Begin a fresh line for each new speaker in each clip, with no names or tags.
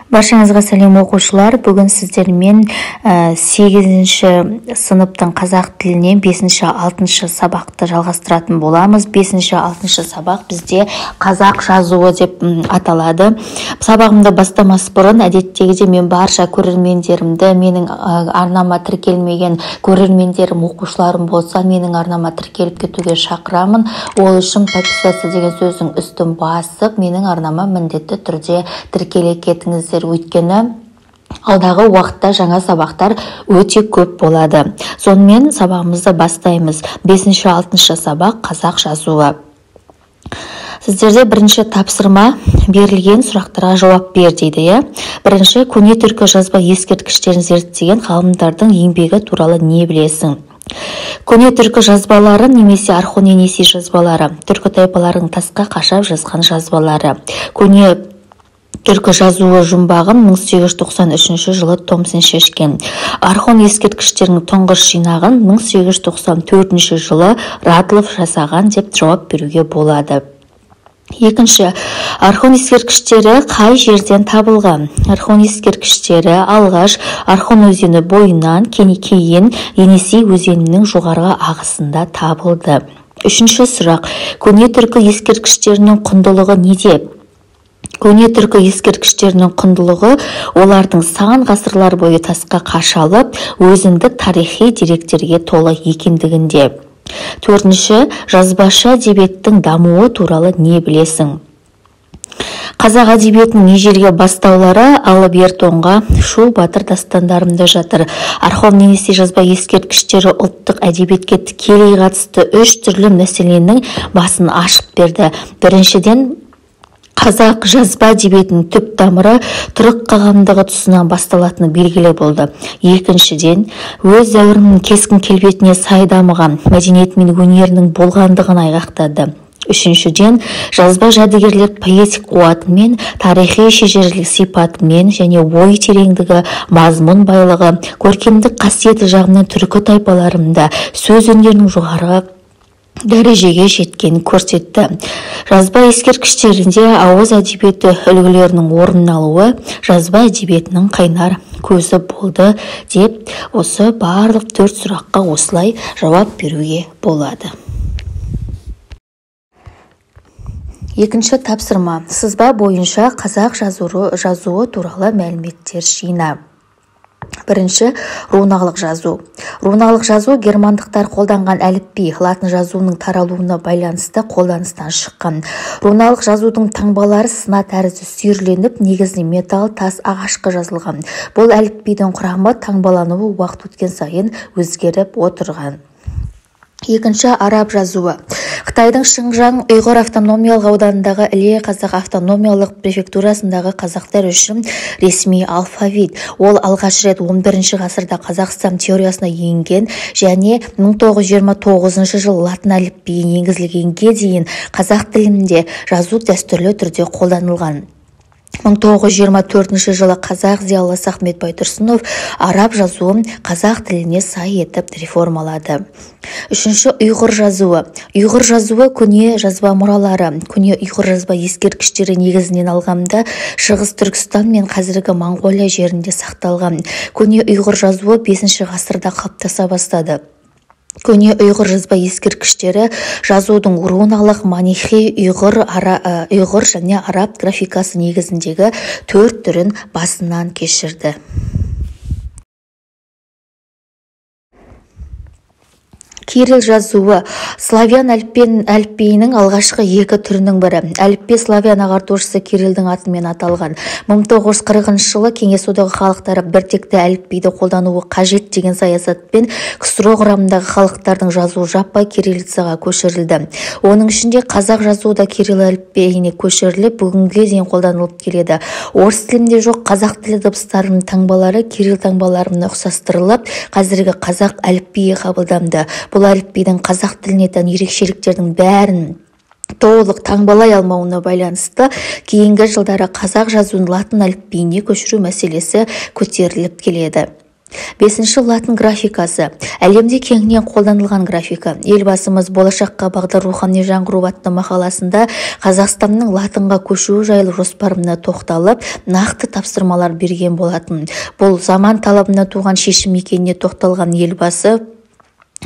Баршаңызға сәлем оқушылар. Бүгін сіздермен 8-ші сыныптың қазақ тілінен 5-ші 6-шы сабақты жалғастыратын боламыз. 5-ші 6-шы сабақ бізде қазақ жазуы деп аталады. Сабағымды бастамас бұрын әдеттегіде мен барша көрермендерімді, менің арнама тіркелмеген көрермендерім, оқушыларым болса, менің арнама тіркеліп кетуге шақырамын. Ол үшін подписаться деген сөздің үстін басып, менің арнама міндетті түрде тіркеле кетіңіздер. Өйткені алдағы уақытта жаңа сабақтар өте көп болады. Сонымен сабағымызды бастаймыз. 5-ші 6-шы сабақ қазақ жазуы. Сіздерде бірінші тапсырма берілген сұрақтарға жауап бер дейді. Бірінші, көне түркі жазба ескерткіштерін зерттеген ғалымдардың еңбегі туралы не білесің? Көне түркі жазбалары немесе Орхон-Енесей жазбалары, түркі тайпаларының тасқа қашап жазған жазбалары. Көне түркі жазуы жұмбағын 1893 жылы Томсон шешкен. Орхон ескерткіштерінің тұңғыш жинағын 1894 жылы Радлов жасаған деп жауап беруге болады. Екінші, Орхон ескерткіштері қай жерден табылған? Орхон ескерткіштері алғаш Орхон өзені бойынан, кейін Енесей өзенінің жоғарғы ағысында табылды. Үшінші сұрақ, көне түркі ескерткіштерінің құндылығы неде? Көне түркі ескерткіштерінің құндылығы олардың сан ғасырлар бойы тасқа қашалып, өзіндік тарихи деректерге толы екендігінде. Төртінші, жазбаша әдебиеттің дамуы туралы не білесің? Қазақ әдебиетінің ежелгі бастаулары Алып ер-тоңға, Шу батыр дастандарында жатыр. Орхон-Енесей жазба ескерткіштері ұлттық әдебиетке тікелей қатысты 3 түрлі мәселенің басын ашып берді. Біріншіден, қазақ жазба әдебиетінің түп тамыры түрік қағандығы тұсынан басталатыны белгілі болды. Екіншіден, өз дәуірінің кескін келбетіне сай дамыған мәдениет мен өнерінің болғандығын айғақтады. Үшіншіден, жазба жәдігерлер поэтик қуатымен, тарихи шежірелік сипатымен және ой тереңдігі, мазмұн байлығы, көркемдік қасиеті жағынан түркі тайпаларында сөз өнерінің жоғары дәрежеге жеткенін көрсетті. Жазба ескерткіштерінде ауыз әдебиеті үлгілерінің орын алуы жазба әдебиетінің қайнар көзі болды деп осы барлық 4 сұраққа осылай жауап беруге болады. Екінші тапсырма. Сызба бойынша қазақ жазуы туралы мәліметтер жина. Бірінші, руналық жазу. Руналық жазу германдықтар қолданған әліпби, латын жазуының таралуына байланысты қолданыстан шыққан. Руналық жазудың таңбалары сына тәрізді сүйірленіп, негізінен металл, тас, ағашқа жазылған. Бұл әліпбидің құрамы таңбалануы уақыт өткен сайын өзгеріп отырған. Екінші, араб жазуы. Қытайдың Шыңжаң ұйғыр автономиялық ауданындағы Іле қазақ автономиялық префектурасындағы қазақтар үшін ресми алфавит. Ол алғаш рет 11 ғасырда Қазақстан теориясына енген және 1929 жылы латын әліпбиі енгізілгенге дейін қазақ тілінде жазу дәстүрлі түрде қолданылған. 1924 жылы қазақ зиялысы Ахмет Байтұрсынов араб жазуын қазақ тіліне сай етіп реформалады. Үшінші, ұйғыр жазуы. Ұйғыр жазуы көне жазба мұралары, көне ұйғыр жазба ескерткіштері негізінен алғанда Шығыс Түркістан мен қазіргі Моңғолия жерінде сақталған. Көне ұйғыр жазуы 5 ғасырда қалыптаса бастады. Көне ұйғыр жазба ескерткіштері жазудың руналық, манихи, ұйғыр және араб графикасы негізіндегі 4 түрін басынан кешірді. Кирилл жазуы. Славян әліпбиінің алғашқы 2 түрінің бірі. Әліпби славян ағартушысы Кириллдің атымен аталған. 1940 жылы Кеңес одағы халықтары біртекті әліпбиді қолдануы қажет деген саясатпен КСРО құрамындағы халықтардың жазуы жаппай кириллицаға көшірілді. Оның ішінде қазақ жазуы да Кирилл әліпбиіне көшіріліп, бүгінге дейін қолданылып келеді. Орыс тілінде жоқ қазақ тілі дыбыстарының таңбалары Кирилл таңбаларына ұқсастырылып, қазіргі қазақ әліпбиі қабылданды. Бұл әліпбидің қазақ тіліне тән ерекшеліктердің бәрін толық таңбалай алмауына байланысты кейінгі жылдары қазақ жазуын латын әліпбиіне көшіру мәселесі көтеріліп келеді. Бесінші латын графикасы. Әлемде кеңінен қолданылған графика. Елбасымыз болашаққа бағдар рухани жаңғыру атты мақаласында Қазақстанның латынға көшуі жайлы жоспарына тоқталып, нақты тапсырмалар берген болатын. Бұл заман талабына туған шешім екеніне тоқталған елбасы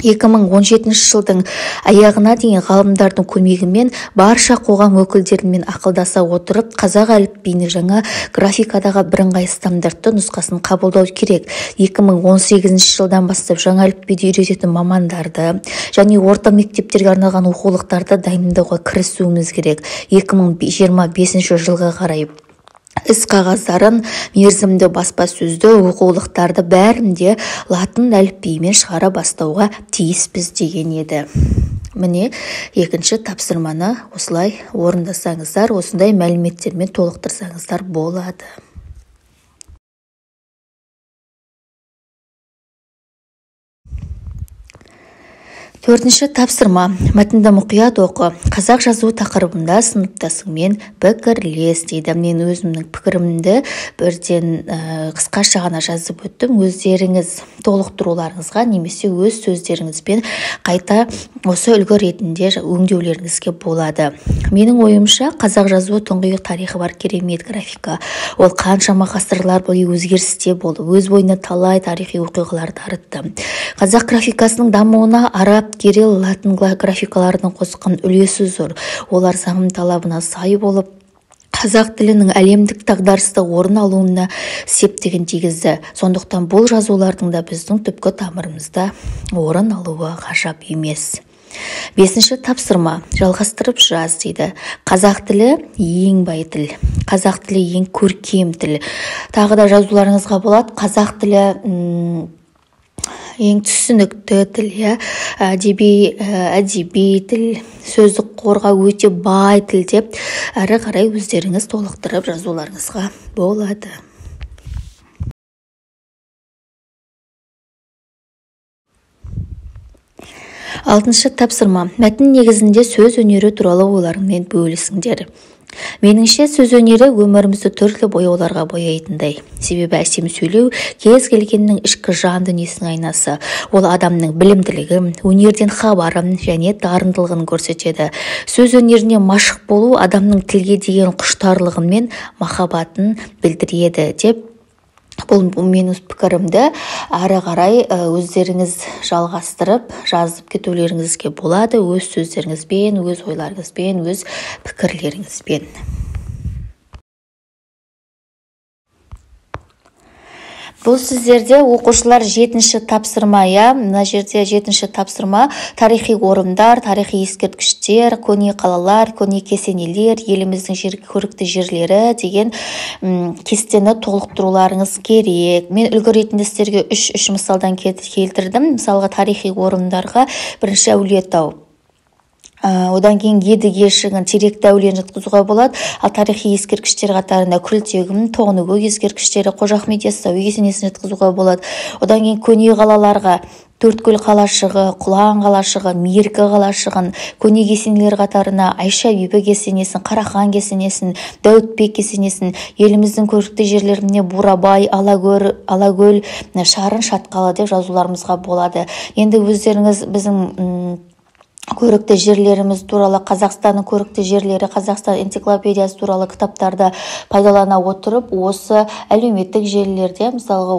2017 жылдың аяғына дейін ғалымдардың көмегімен барша қоғам өкілдерімен ақылдаса отырып, қазақ әліпбиінің жаңа графикадағы бірыңғай стандартты нұсқасын қабылдау керек. 2018 жылдан бастап жаңа әліпбиді үйрететін мамандарды және орта мектептерге арналған оқулықтарды дайындауға кірісуіміз керек. 2025 жылға қарай іс қағаздарын, мерзімді баспасөзді, оқулықтарды бәрінде латын әліпбиімен шығара бастауға тиіспіз деген еді. Міне, екінші тапсырманы осылай орындасаңыздар, осындай мәліметтермен толықтырсаңыздар болады. Төртінші тапсырма. Мәтінді мұқият оқы. Қазақ жазу тақырыбында сыныптасыңмен пікірлес дейді. Мен өзімнің пікірімді бірден қысқаша ғана жазып өттім. Өздеріңіз толықтыруларыңызға немесе өз сөздеріңізбен қайта осы үлгі ретінде өңдеулеріңізге болады. Менің ойымша, қазақ жазуы тұңғиық тарихы бар керемет графика. Ол қаншама ғасырлар бойы өзгерісте болды. Өз бойына талай тарихи оқиғаларды дарытты. Қазақ графикасының дамуына араб, кирилл, латын графикаларының қосқан үлесі зор. Олар заман талабына сай болып, қазақ тілінің әлемдік дағдарыста орын алуына септігін тигізді. Сондықтан бұл жазулардың да біздің түпкі тамырымызда орын алуы ғажап емес. Бесінші тапсырма. Жалғастырып жаз дейді. Қазақ тілі ең бай тіл. Қазақ тілі ең көркем тіл. Тағы да жазуларыңызға болады. Қазақ тілі ең түсінікті тіл, әдеби тіл, сөздік қорға өте бай тіл деп әрі қарай өздеріңіз толықтырып жазуларыңызға болады. Алтыншы тапсырма. Мәтін негізінде сөз өнері туралы ойларыңмен бөлісіңдер. Меніңше сөз өнері өмірімізді түрлі бояуларға бояйтындай. Себебі әсем сөйлеу кез келгеннің ішкі жан дүниесінің айнасы. Ол адамның білімділігі, өнерден хабарын және дарындылығын көрсетеді. Сөз өнеріне машық болу адамның тілге деген құштарлығы мен махаббатын білдіреді деп. Бұл менің пікірімді әрі қарай өздеріңіз жалғастырып жазып кетулеріңізге болады, өз сөздеріңізбен, өз ойларыңызбен, өз пікірлеріңізбен. Бұл сіздерде оқушылар жетінші тапсырма, мына жерде жетінші тапсырма тарихи орындар, тарихи ескерткіштер, көне қалалар, көне кесенелер, еліміздің көрікті жерлері деген кестені толықтыруларыңыз керек. Мен үлгі ретінде сіздерге үш мысалдан келтірдім. Мысалға тарихи орындарға бірінші Әулиетау. Одан кейін Едіге шыңын, Теректі әулиені жатқызуға болады. Ал тарихи ескерткіштер қатарында Күлтегін, Тоғынкөл ескерткіштері, Қожа Ахмет Яссауи кесенесін жатқызуға болады. Одан кейін көне қалаларға Төрткөл қалашығы, Құлан қалашығы, Меркі қалашығын, көне кесенелер қатарына Айша бибі кесенесін, Қарахан кесенесін, Дәуітбек кесенесін, еліміздің көрікті жерлеріне Бурабай, Алакөл, Шарын шатқалы деп жазуларымызға болады. Енді өздеріңіз біздің көрікті жерлеріміз туралы, Қазақстанның көрікті жерлері, Қазақстан энциклопедиясы туралы кітаптарды пайдалана отырып, осы әлеуметтік желілерде, мысалға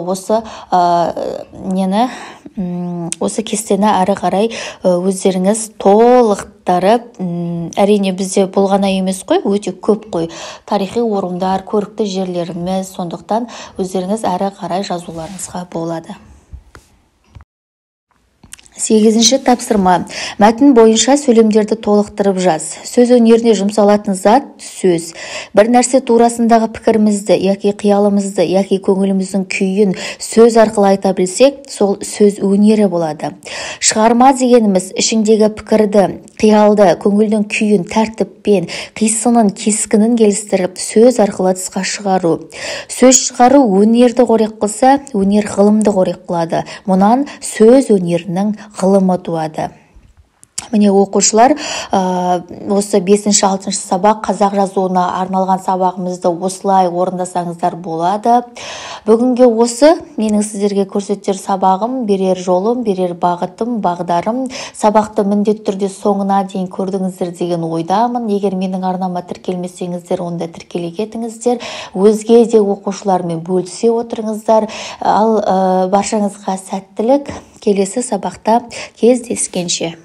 осы кестені әрі қарай өздеріңіз толықтырып, әрине бізде болғана емес қой, өте көп қой, тарихи орындар, көрікті жерлеріміз, сондықтан өздеріңіз әрі қарай жазуларыңызға болады. 8-ші тапсырма. Мәтін бойынша сөйлемдерді толықтырып жаз. Сөз өнеріне жұмсалатын зат сөз. Бір нәрсе турасындағы пікірімізді, яки қиялымызды, яки көңіліміздің күйін сөз арқылы айта білсек, сол сөз өнері болады. Шығарма дегеніміз ішіндегі пікірді, қиялды, көңілдің күйін тәртіппен, қисынын, кескінін келістіріп, сөз арқылы тысқа шығару. Сөз шығару өнерді қорек қылса, өнер ғылымды қорек қылады. Мұнан сөз өнерінің ғылымы туады. Міне оқушылар, осы 5-6 сабақ қазақ жазуына арналған сабағымызды осылай орындасаңыздар болады. Бүгінге осы менің сіздерге көрсетер сабағым, берер жолым, берер бағытым, бағдарым. Сабақты міндетті түрде соңына дейін көрдіңіздер деген ойдамын. Егер менің арнама тіркелмесеңіздер, онда тіркеле кетіңіздер. Өзге де оқушылармен бөлісе отырыңыздар. Ал баршаңызға сәттілік. Келесі сабақта кездескенше.